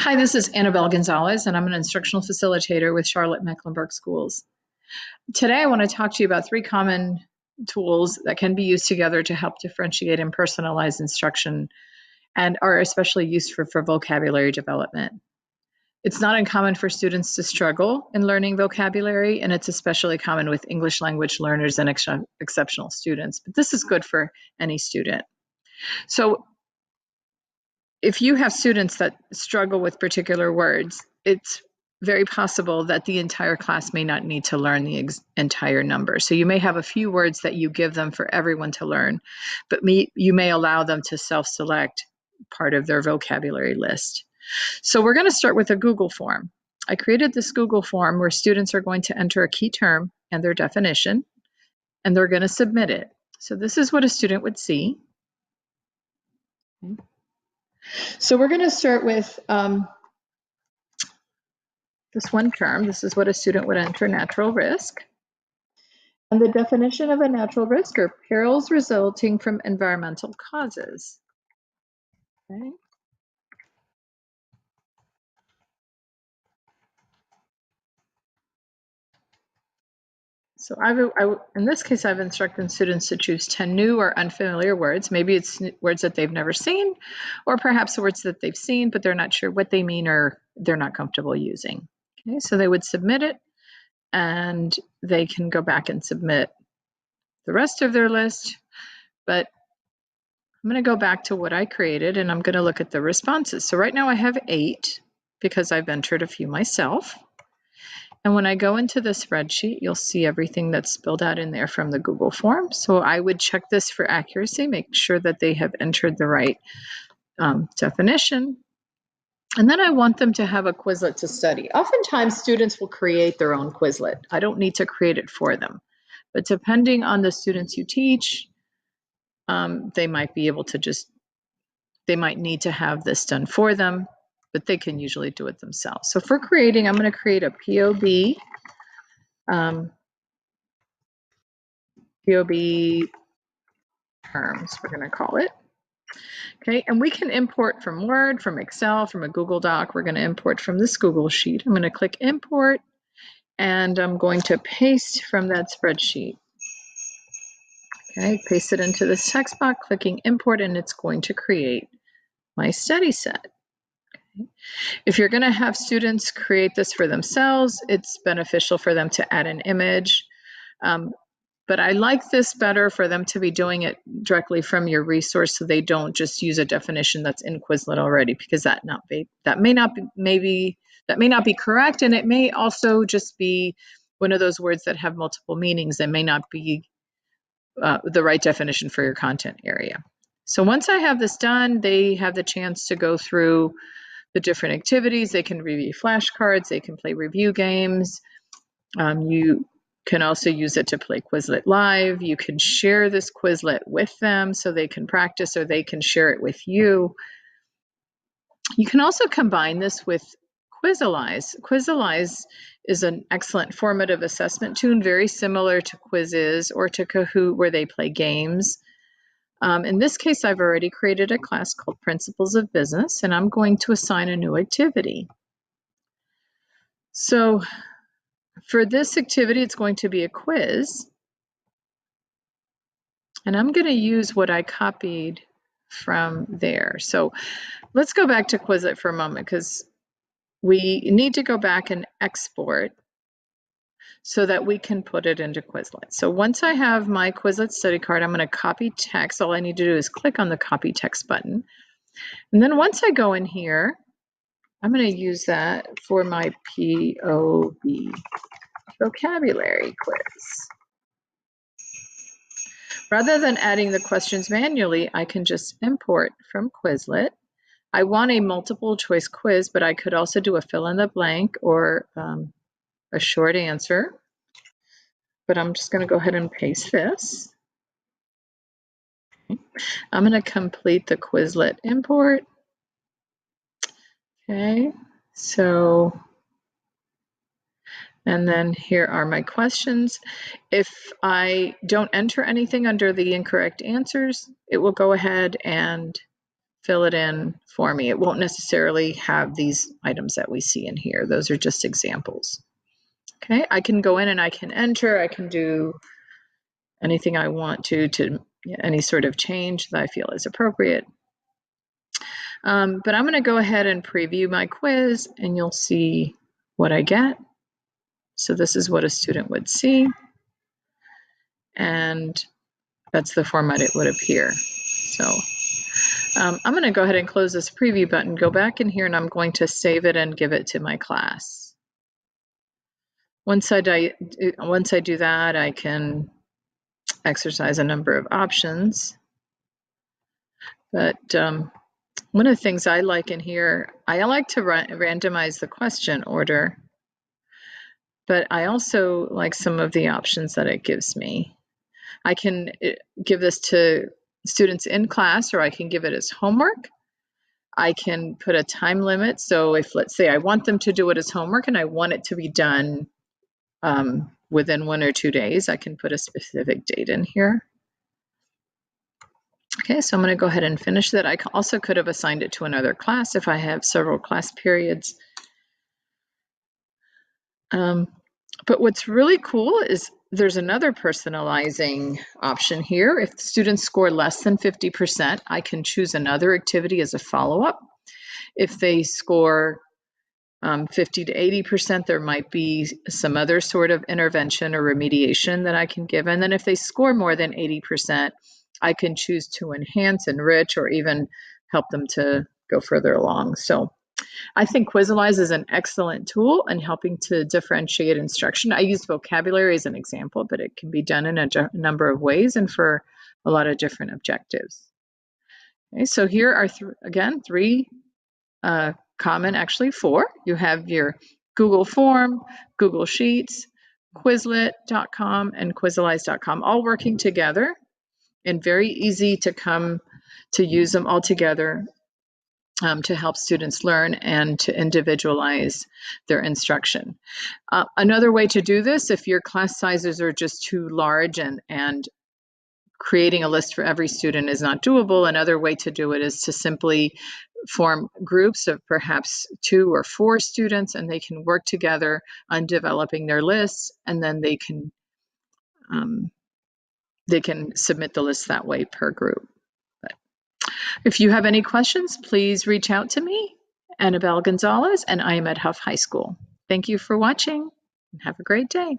Hi, this is Annabelle Gonzalez, and I'm an instructional facilitator with Charlotte Mecklenburg Schools. Today, I want to talk to you about 3 common tools that can be used together to help differentiate and personalize instruction and are especially useful for vocabulary development. It's not uncommon for students to struggle in learning vocabulary, and it's especially common with English language learners and exceptional students, but this is good for any student. So if you have students that struggle with particular words, it's very possible that the entire class may not need to learn the entire number. So you may have a few words that you give them for everyone to learn, but you may allow them to self-select part of their vocabulary list. So we're going to start with a Google form. I created this Google form where students are going to enter a key term and their definition, and they're going to submit it. So this is what a student would see. So we're going to start with this one term. This is what a student would enter: natural risk. And the definition of a natural risk are perils resulting from environmental causes. Okay. So in this case, I've instructed students to choose 10 new or unfamiliar words. Maybe it's words that they've never seen, or perhaps words that they've seen, but they're not sure what they mean or they're not comfortable using. Okay, so they would submit it, and they can go back and submit the rest of their list. But I'm going to go back to what I created, and I'm going to look at the responses. So right now I have 8 because I've entered a few myself. And when I go into the spreadsheet, you'll see everything that's spilled out in there from the Google form. So I would check this for accuracy, make sure that they have entered the right definition. And then I want them to have a Quizlet to study. Oftentimes, students will create their own Quizlet. I don't need to create it for them. But depending on the students you teach, they might be able to they might need to have this done for them, but they can usually do it themselves. So for creating, I'm going to create a POB, POB terms, we're going to call it. Okay, and we can import from Word, from Excel, from a Google Doc. We're going to import from this Google Sheet. I'm going to click Import, and I'm going to paste from that spreadsheet. Okay, paste it into this text box, clicking Import, and it's going to create my study set. Okay. If you're going to have students create this for themselves, it's beneficial for them to add an image. But I like this better for them to be doing it directly from your resource, so they don't just use a definition that's in Quizlet already, because that may not be correct, and it may also just be one of those words that have multiple meanings that may not be the right definition for your content area. So once I have this done, they have the chance to go through the different activities. They can review flashcards, they can play review games. You can also use it to play Quizlet Live. You can share this Quizlet with them so they can practice, or they can share it with you. You can also combine this with Quizalize. Quizalize is an excellent formative assessment tool, very similar to Quizzes or to Kahoot, where they play games. In this case, I've already created a class called Principles of Business, and I'm going to assign a new activity. So for this activity, it's going to be a quiz. And I'm going to use what I copied from there. So let's go back to Quizlet for a moment, because we need to go back and export so that we can put it into Quizlet. So once I have my Quizlet study card, I'm going to copy text. All I need to do is click on the copy text button. And then once I go in here, I'm going to use that for my POB vocabulary quiz. Rather than adding the questions manually, I can just import from Quizlet. I want a multiple choice quiz, but I could also do a fill in the blank or a short answer. But I'm just going to go ahead and paste this. Okay. I'm going to complete the Quizlet import. Okay, so, and then here are my questions. If I don't enter anything under the incorrect answers, it will go ahead and fill it in for me. It won't necessarily have these items that we see in here. Those are just examples. Okay, I can go in and I can enter. I can do anything I want to any sort of change that I feel is appropriate. But I'm going to go ahead and preview my quiz, and you'll see what I get. So this is what a student would see, and that's the format it would appear. So I'm going to go ahead and close this preview button, go back in here, and I'm going to save it and give it to my class. Once I do that, I can exercise a number of options. But one of the things I like in here, I like to randomize the question order, but I also like some of the options that it gives me. I can give this to students in class, or I can give it as homework. I can put a time limit. So if, let's say, I want them to do it as homework and I want it to be done within 1 or 2 days, I can put a specific date in here. Okay, so I'm going to go ahead and finish that. I also could have assigned it to another class if I have several class periods. But what's really cool is there's another personalizing option here. If students score less than 50%, I can choose another activity as a follow-up. If they score 50 to 80%, there might be some other sort of intervention or remediation that I can give. And then if they score more than 80%, I can choose to enhance, enrich, or even help them to go further along. So I think Quizalize is an excellent tool in helping to differentiate instruction. I use vocabulary as an example, but it can be done in a number of ways and for a lot of different objectives. Okay, so here are again three common, actually four. You have your Google Form, Google Sheets, Quizlet.com, and Quizalize.com, all working together, and very easy to come to use them all together to help students learn and to individualize their instruction. Another way to do this, if your class sizes are just too large and creating a list for every student is not doable, another way to do it is to simply form groups of perhaps 2 or 4 students, and they can work together on developing their lists, and then they can submit the list that way per group. But if you have any questions, please reach out to me, Annabelle Gonzalez, and I am at Hough High School. Thank you for watching, and have a great day.